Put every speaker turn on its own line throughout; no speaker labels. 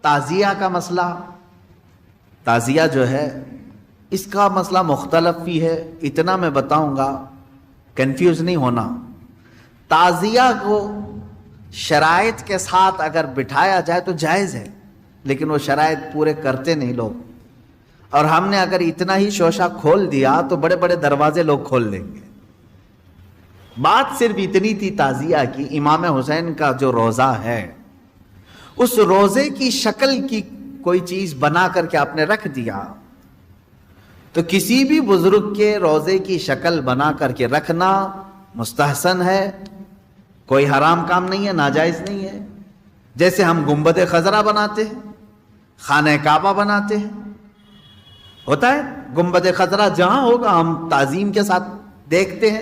تعزیہ کا مسئلہ، تعزیہ جو ہے اس کا مسئلہ مختلف بھی ہے، اتنا میں بتاؤں گا، کنفیوز نہیں ہونا۔ تعزیہ کو شرائط کے ساتھ اگر بٹھایا جائے تو جائز ہے، لیکن وہ شرائط پورے کرتے نہیں لوگ، اور ہم نے اگر اتنا ہی شوشہ کھول دیا تو بڑے بڑے دروازے لوگ کھول دیں گے۔ بات صرف اتنی تھی تعزیہ کی، امام حسین کا جو روضہ ہے اس روزے کی شکل کی کوئی چیز بنا کر کے آپ نے رکھ دیا، تو کسی بھی بزرگ کے روزے کی شکل بنا کر کے رکھنا مستحسن ہے، کوئی حرام کام نہیں ہے، ناجائز نہیں ہے۔ جیسے ہم گنبد خضرا بناتے ہیں، خانہ کعبہ بناتے ہیں، ہوتا ہے گنبد خضرا جہاں ہوگا ہم تعظیم کے ساتھ دیکھتے ہیں،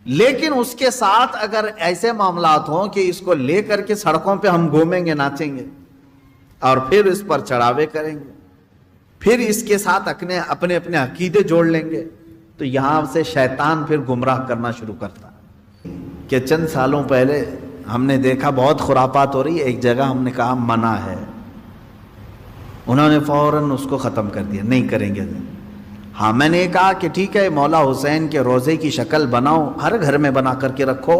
لیکن اس کے ساتھ اگر ایسے معاملات ہوں کہ اس کو لے کر کے سڑکوں پہ ہم گھومیں گے، ناچیں گے، اور پھر اس پر چڑھاوے کریں گے، پھر اس کے ساتھ اپنے اپنے عقیدے جوڑ لیں گے، تو یہاں سے شیطان پھر گمراہ کرنا شروع کرتا ہے۔ کہ چند سالوں پہلے ہم نے دیکھا بہت خرافات ہو رہی ہے، ایک جگہ ہم نے کہا منع ہے، انہوں نے فوراً اس کو ختم کر دیا، نہیں کریں گے۔ ہاں میں نے کہا کہ ٹھیک ہے، مولا حسین کے روزے کی شکل بناؤ، ہر گھر میں بنا کر کے رکھو،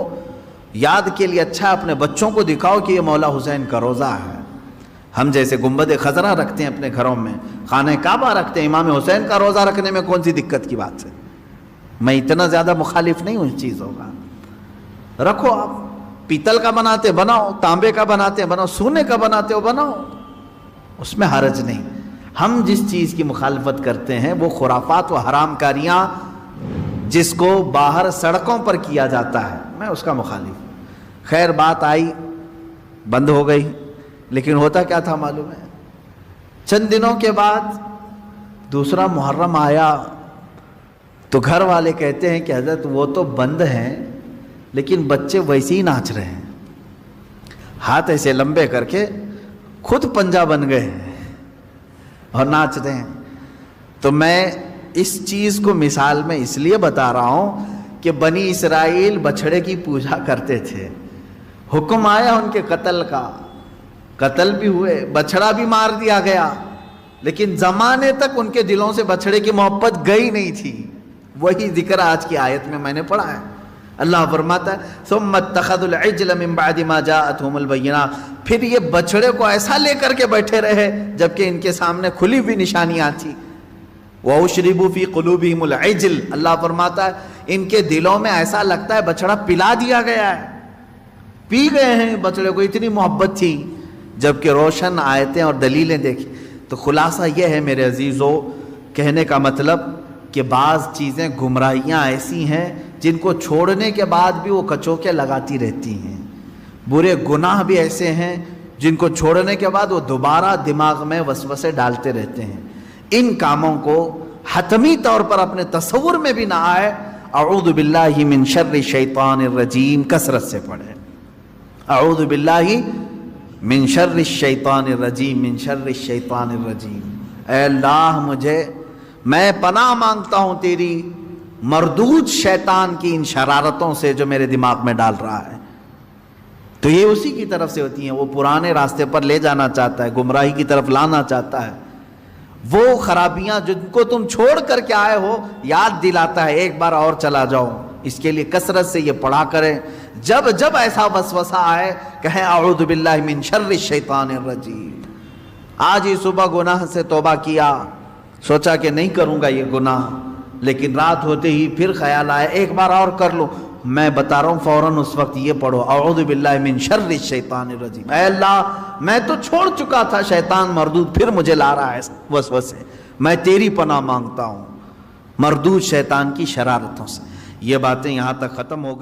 یاد کے لیے اچھا، اپنے بچوں کو دکھاؤ کہ یہ مولا حسین کا روزہ ہے۔ ہم جیسے گنبد خضرا رکھتے ہیں اپنے گھروں میں، خانہ کعبہ رکھتے ہیں، امام حسین کا روزہ رکھنے میں کون سی دقت کی بات ہے؟ میں اتنا زیادہ مخالف نہیں ہوں اس چیزوں کا، رکھو، آپ پیتل کا بناتے بناؤ، تانبے کا بناتے بناؤ، سونے کا بناتے ہو بناؤ، اس میں حرج نہیں۔ ہم جس چیز کی مخالفت کرتے ہیں وہ خرافات و حرام کاریاں جس کو باہر سڑکوں پر کیا جاتا ہے، میں اس کا مخالف۔ خیر بات آئی، بند ہو گئی، لیکن ہوتا کیا تھا معلوم ہے؟ چند دنوں کے بعد دوسرا محرم آیا تو گھر والے کہتے ہیں کہ حضرت وہ تو بند ہیں لیکن بچے ویسے ہی ناچ رہے ہیں، ہاتھ ایسے لمبے کر کے خود پنجہ بن گئے ہیں اور ناچ رہے ہیں۔ تو میں اس چیز کو مثال میں اس لیے بتا رہا ہوں کہ بنی اسرائیل بچھڑے کی پوجا کرتے تھے، حکم آیا ان کے قتل کا، قتل بھی ہوئے، بچھڑا بھی مار دیا گیا، لیکن زمانے تک ان کے دلوں سے بچھڑے کی محبت گئی نہیں تھی۔ وہی ذکر آج کی آیت میں میں نے پڑھا ہے، اللہ فرماتا ہے ثم اتخذوا العجل من بعد ما جاءتهم البینات، پھر یہ بچڑے کو ایسا لے کر کے بیٹھے رہے جبکہ ان کے سامنے کھلی ہوئی نشانیاں تھیں۔ وَأُشْرِبُوا فِي قُلُوبِهِمُ الْعِجْلَ، اللہ فرماتا ہے ان کے دلوں میں ایسا لگتا ہے بچڑا پلا دیا گیا ہے، پی گئے ہیں، بچڑے کو اتنی محبت تھی، جبکہ روشن آیتیں اور دلیلیں دیکھی۔ تو خلاصہ یہ ہے میرے عزیزو، کہنے کا مطلب کہ بعض چیزیں گمراہیاں ایسی ہیں جن کو چھوڑنے کے بعد بھی وہ کچوکے لگاتی رہتی ہیں، برے گناہ بھی ایسے ہیں جن کو چھوڑنے کے بعد وہ دوبارہ دماغ میں وسوسے ڈالتے رہتے ہیں۔ ان کاموں کو حتمی طور پر اپنے تصور میں بھی نہ آئے۔ اعوذ باللہ من شر الشیطان الرجیم کثرت سے پڑھیں، اعوذ باللہ من شر الشیطان الرجیم، من شر الشیطان الرجیم۔ اے اللہ میں پناہ مانگتا ہوں تیری مردود شیطان کی ان شرارتوں سے جو میرے دماغ میں ڈال رہا ہے۔ تو یہ اسی کی طرف سے ہوتی ہیں، وہ پرانے راستے پر لے جانا چاہتا ہے، گمراہی کی طرف لانا چاہتا ہے، وہ خرابیاں جن کو تم چھوڑ کر کے آئے ہو یاد دلاتا ہے، ایک بار اور چلا جاؤ۔ اس کے لیے کثرت سے یہ پڑھا کریں، جب جب ایسا وسوسہ آئے کہیں اعوذ باللہ من شر الشیطان الرجیم۔ آج ہی صبح گناہ سے توبہ کیا، سوچا کہ نہیں کروں گا یہ گناہ، لیکن رات ہوتے ہی پھر خیال آیا ایک بار اور کر لوں، میں بتا رہا ہوں فوراً اس وقت یہ پڑھو اعوذ باللہ من شر الشیطان الرجیم۔ اے اللہ میں تو چھوڑ چکا تھا شیطان مردود، پھر مجھے لا رہا ہے وسوسے، میں تیری پناہ مانگتا ہوں مردود شیطان کی شرارتوں سے۔ یہ باتیں یہاں تک ختم ہو گئی۔